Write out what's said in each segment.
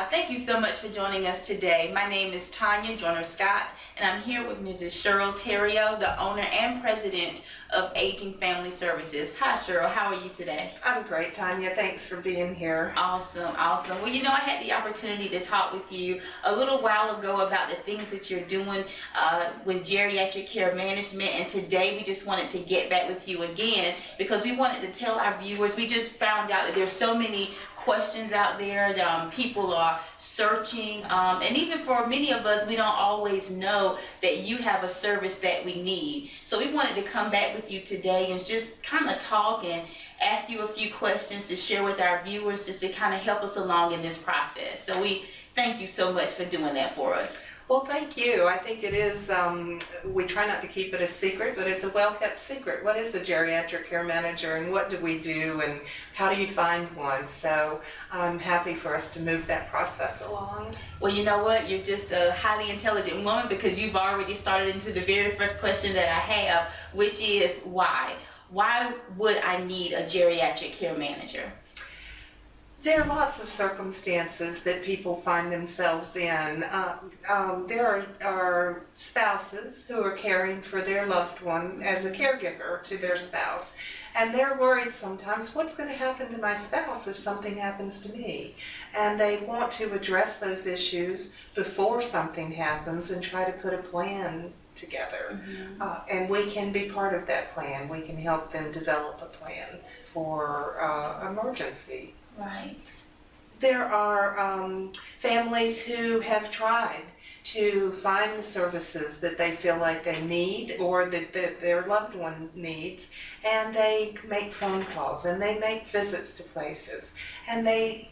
Thank you so much for joining us today. My name is Tanya Joyner-Scott, and I'm here with Mrs. Cheryl Theriault, the owner and president of Aging Family Services. Hi, Cheryl. How are you today? I'm great, Tanya. Thanks for being here. Awesome, awesome. Well, I had the opportunity to talk with you a little while ago about the things that you're doing with geriatric care management, and today we just wanted to get back with you again because we wanted to tell our viewers, we just found out that there's so many questions out there that people are searching, and even for many of us, we don't always know that you have a service that we need. So we wanted to come back with you today and just kind of talk and ask you a few questions to share with our viewers, just to kind of help us along in this process. So we thank you so much for doing that for us. Well, thank you. I think it is, we try not to keep it a secret, but it's a well-kept secret. What is a geriatric care manager, and what do we do, and how do you find one? So I'm happy for us to move that process along. Well, you know what? You're just a highly intelligent woman, because you've already started into the very first question that I have, which is why? Why would I need a geriatric care manager? There are lots of circumstances that people find themselves in. There are spouses who are caring for their loved one as a caregiver to their spouse, and they're worried sometimes, what's going to happen to my spouse if something happens to me? And they want to address those issues before something happens and try to put a plan together. And we can be part of that plan. We can help them develop a plan for emergency. Right. There are families who have tried to find the services that they feel like they need, or that their loved one needs, and they make phone calls and they make visits to places, and they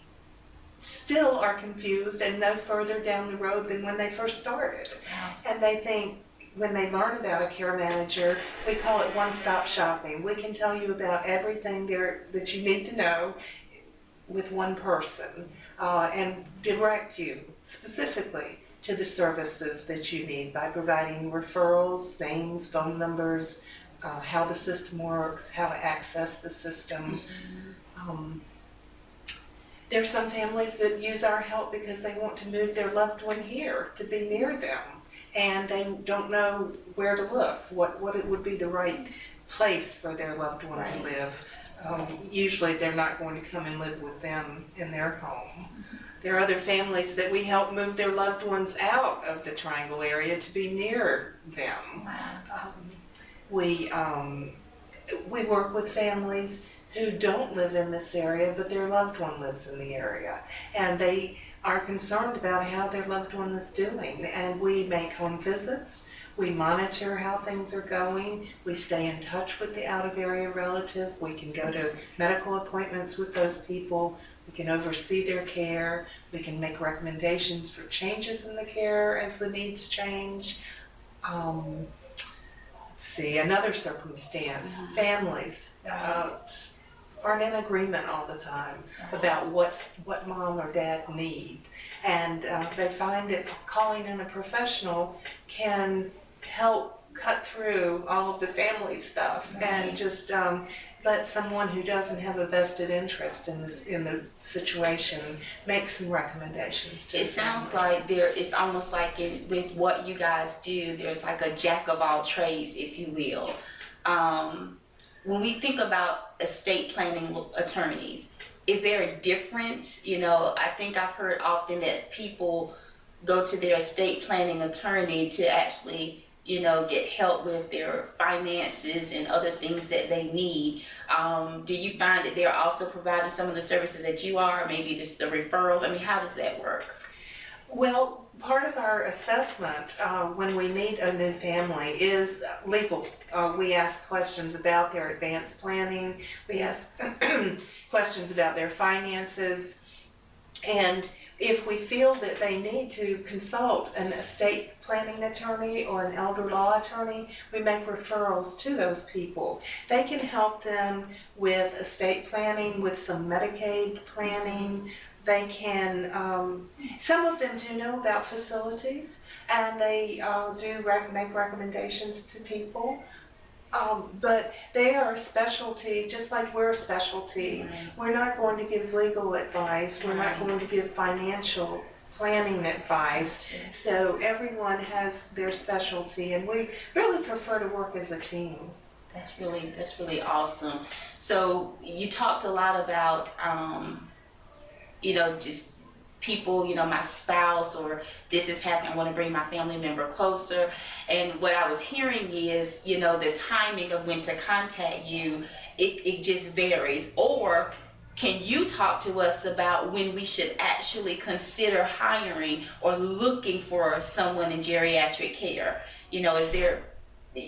still are confused and no further down the road than when they first started. Wow. And they think, when they learn about a care manager, we call it one-stop shopping. We can tell you about everything there that you need to know with one person, and direct you specifically to the services that you need by providing referrals, names, phone numbers, how the system works, how to access the system. There's some families that use our help because they want to move their loved one here to be near them, and they don't know where to look, what it would be the right place for their loved one to live. Usually they're not going to come and live with them in their home. There are other families that we help move their loved ones out of the Triangle area to be near them. Wow. We work with families who don't live in this area, but their loved one lives in the area, and they are concerned about how their loved one is doing, and we make home visits. We monitor how things are going. We stay in touch with the out-of-area relative. We can go to medical appointments with those people. We can oversee their care. We can make recommendations for changes in the care as the needs change. Let's see, another circumstance, families aren't in agreement all the time about what mom or dad need. And they find that calling in a professional can help cut through all of the family stuff and just let someone who doesn't have a vested interest in the situation make some recommendations to It sounds like it's almost like with what you guys do, there's like a jack of all trades, if you will. When we think about estate planning attorneys, is there a difference? I think I've heard often that people go to their estate planning attorney to actually, get help with their finances and other things that they need. Do you find that they're also providing some of the services that you are, maybe the referrals? I mean, how does that work? Well, part of our assessment when we meet a new family is legal. We ask questions about their advanced planning. We ask questions about their finances. And if we feel that they need to consult an estate planning attorney or an elder law attorney, we make referrals to those people. They can help them with estate planning, with some Medicaid planning. They can, some of them do know about facilities, and they do make recommendations to people. But they are a specialty, just like we're a specialty. Right. We're not going to give legal advice. We're not Right. going to give financial planning advice. So everyone has their specialty, and we really prefer to work as a team. That's really awesome. So you talked a lot about, just people, my spouse or this is happening, I want to bring my family member closer. And what I was hearing is, the timing of when to contact you, it just varies. Or can you talk to us about when we should actually consider hiring or looking for someone in geriatric care? Is there,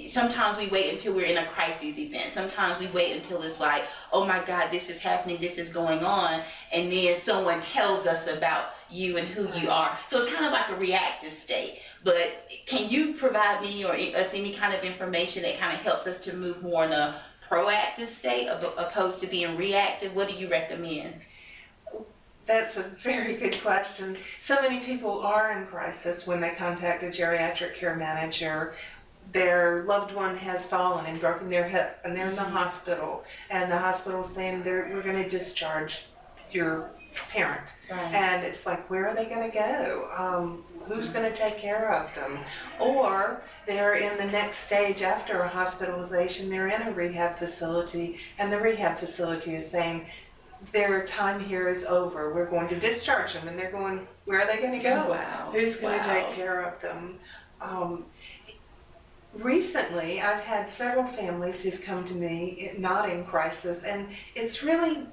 sometimes we wait until we're in a crisis event. Sometimes we wait until it's like, oh my God, this is happening, this is going on, and then someone tells us about you and who you are. So it's kind of like a reactive state. But can you provide me or us any kind of information that kind of helps us to move more in a proactive state opposed to being reactive? What do you recommend? That's a very good question. So many people are in crisis when they contact a geriatric care manager. Their loved one has fallen and broken their hip, and they're in the hospital, and the hospital's saying we're going to discharge your parent. Right. And it's like, where are they going to go? Who's going to take care of them? Or they're in the next stage after a hospitalization. They're in a rehab facility, and the rehab facility is saying, their time here is over. We're going to discharge them. And they're going, where are they going to go? Wow. Who's going to Wow. take care of them? Recently, I've had several families who've come to me, not in crisis, and it's really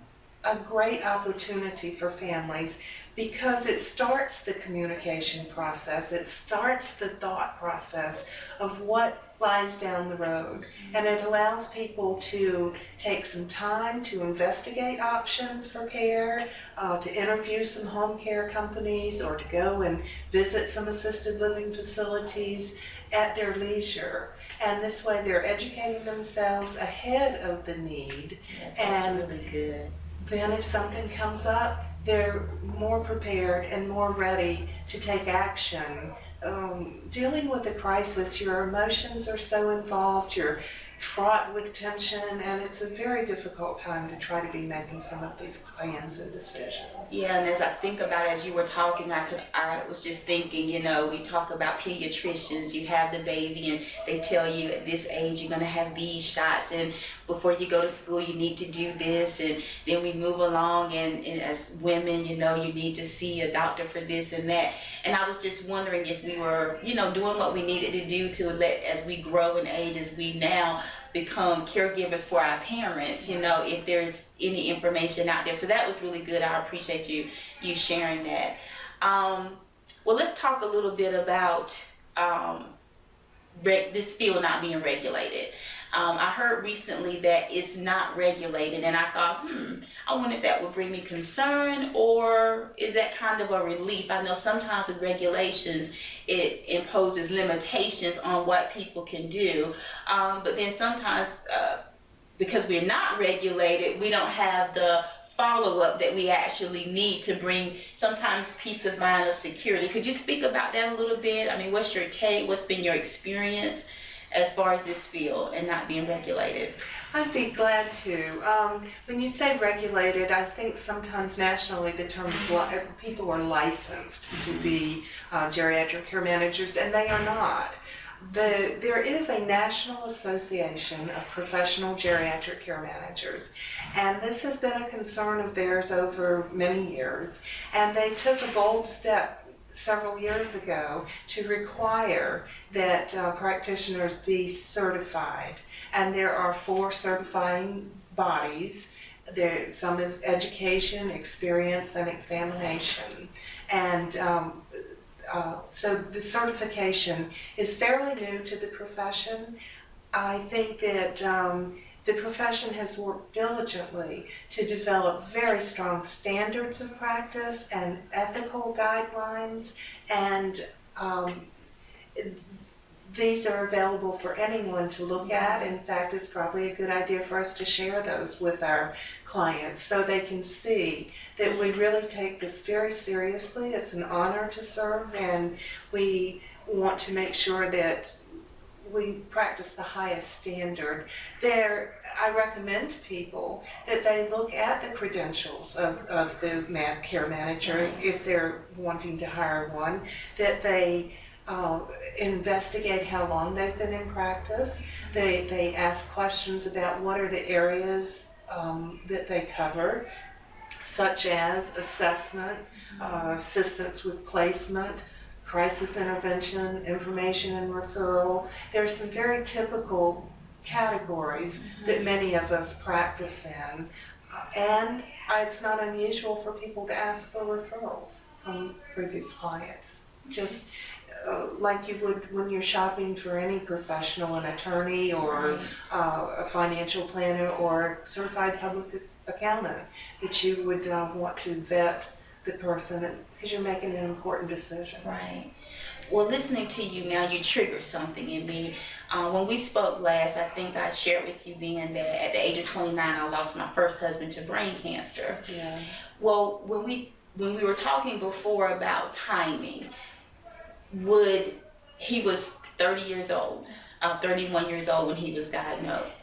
a great opportunity for families because it starts the communication process. It starts the thought process of what lies down the road, and it allows people to take some time to investigate options for care, to interview some home care companies, or to go and visit some assisted living facilities at their leisure. And this way they're educating themselves ahead of the need. Yeah, that's And really good. then if something comes up, they're more prepared and more ready to take action. Dealing with a crisis, your emotions are so involved, you're fraught with tension, and it's a very difficult time to try to be making some of these plans and decisions. Yeah, and as I think about it, as you were talking, I was just thinking, we talk about pediatricians, you have the baby and they tell you at this age you're going to have these shots, and before you go to school you need to do this, and then we move along and as women, you need to see a doctor for this and that. And I was just wondering if we were, doing what we needed to do to let, as we grow in age, as we now become caregivers for our parents, if there's any information out there. So that was really good. I appreciate you sharing that. Well, let's talk a little bit about this field not being regulated. I heard recently that it's not regulated, and I thought, I wonder if that would bring me concern, or is that kind of a relief? I know sometimes with regulations, it imposes limitations on what people can do, but then sometimes because we're not regulated, we don't have the follow-up that we actually need to bring sometimes peace of mind or security. Could you speak about that a little bit? I mean, what's your take? What's been your experience as far as this field and not being regulated? I'd be glad to. When you say regulated, I think sometimes nationally the term is people are licensed to be geriatric care managers, and they are not. There is a National Association of Professional Geriatric Care Managers, and this has been a concern of theirs over many years, and they took a bold step several years ago to require that practitioners be certified. And there are 4 certifying bodies. Some is education, experience, and examination. And so the certification is fairly new to the profession. I think that the profession has worked diligently to develop very strong standards of practice and ethical guidelines, and these are available for anyone to look at. In fact, it's probably a good idea for us to share those with our clients so they can see that we really take this very seriously. It's an honor to serve, and we want to make sure that we practice the highest standard. There, I recommend to people that they look at the credentials of the care manager if they're wanting to hire one, that they investigate how long they've been in practice. They ask questions about what are the areas that they cover, such as assessment, assistance with placement, crisis intervention, information and referral. There are some very typical categories that many of us practice in. And it's not unusual for people to ask for referrals from previous clients. Just like you would when you're shopping for any professional, an attorney or a financial planner or certified public accountant, that you would want to vet the person because you're making an important decision. Right. Well, listening to you now, you triggered something in me. When we spoke last, I think I shared with you then that at the age of 29, I lost my first husband to brain cancer. Yeah. Well, when we were talking before about timing, he was 30 years old, 31 years old when he was diagnosed.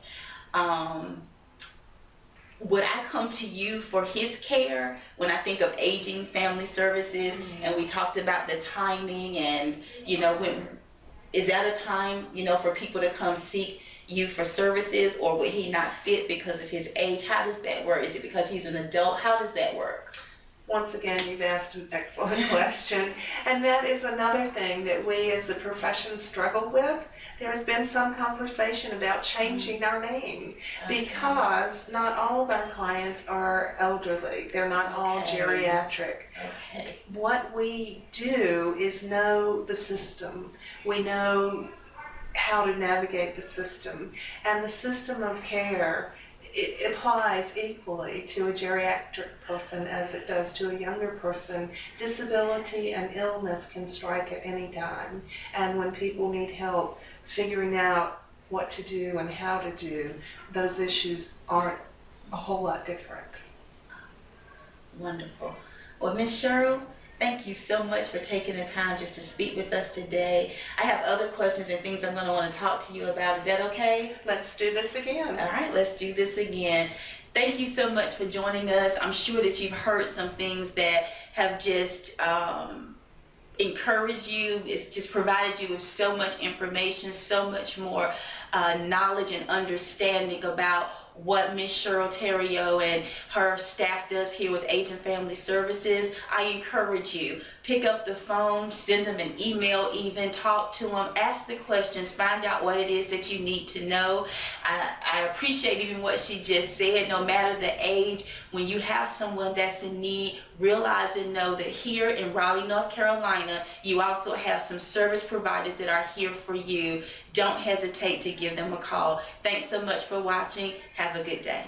Would I come to you for his care when I think of aging family services and we talked about the timing and, is that a time, for people to come seek you for services, or would he not fit because of his age? How does that work? Is it because he's an adult? How does that work? Once again, you've asked an excellent question. And that is another thing that we as the profession struggle with. There has been some conversation about changing our name because not all of our clients are elderly. They're not all geriatric. Okay. What we do is know the system. We know how to navigate the system. And the system of care, it applies equally to a geriatric person as it does to a younger person. Disability and illness can strike at any time. And when people need help figuring out what to do and how to do, those issues aren't a whole lot different. Wonderful. Well, Miss Cheryl, thank you so much for taking the time just to speak with us today. I have other questions and things I'm going to want to talk to you about. Is that okay? Let's do this again. All right, let's do this again. Thank you so much for joining us. I'm sure that you've heard some things that have just encouraged you. It's just provided you with so much information, so much more knowledge and understanding about what Ms. Cheryl Theriault and her staff does here with Age and Family Services. I encourage you, pick up the phone, send them an email even, talk to them, ask the questions, find out what it is that you need to know. I appreciate even what she just said. No matter the age, when you have someone that's in need, realize and know that here in Raleigh, North Carolina, you also have some service providers that are here for you. Don't hesitate to give them a call. Thanks so much for watching. Have a good day.